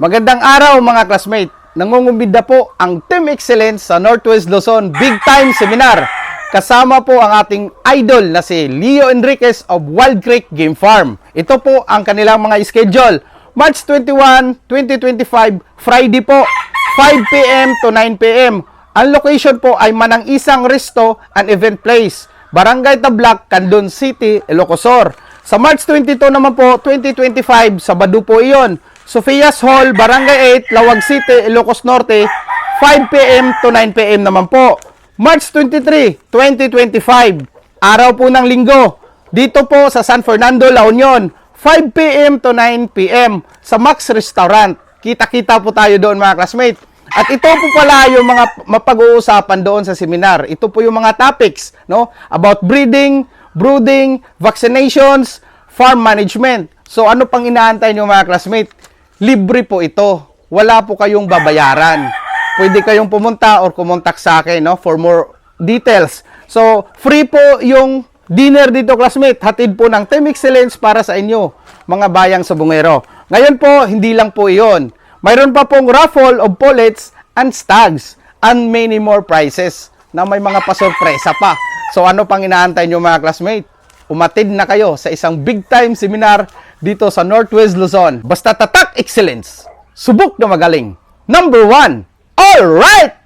Magandang araw mga classmate. Nangungumbida po ang Team Excellence sa Northwest Luzon Big Time Seminar. Kasama po ang ating idol na si Leo Enriquez of Wild Creek Game Farm. Ito po ang kanilang mga schedule. March 21, 2025, Friday po, 5 p.m. to 9 p.m. Ang location po ay Manang Isang Resto and Event Place, Barangay Tablac, Candon City, Ilocosur. Sa March 22 naman po, 2025, Sabado po iyon. Sophia's Hall, Barangay 8, Lawag City, Ilocos Norte, 5 p.m. to 9 p.m. naman po. March 23, 2025, araw po ng linggo, dito po sa San Fernando, La Union, 5 p.m. to 9 p.m. sa Max Restaurant. Kita-kita po tayo doon mga classmates. At ito po pala yung mga mapag-uusapan doon sa seminar. Ito po yung mga topics, no? About breeding, brooding, vaccinations, farm management. So ano pang inaantay niyo mga classmates? Libre po ito. Wala po kayong babayaran. Pwede kayong pumunta or kumontak sa akin, no, for more details. So, free po yung dinner dito, classmate. Hatid po ng Team Excellence para sa inyo, mga bayang sabungero. Ngayon po, hindi lang po iyon. Mayroon pa pong raffle of pullets and stags and many more prizes na may mga pasorpresa pa. So, ano pang inaantay nyo mga classmate? Umatid na kayo sa isang big time seminar dito sa Northwest Luzon. Basta tatak excellence. Subok na magaling. Number 1. All right!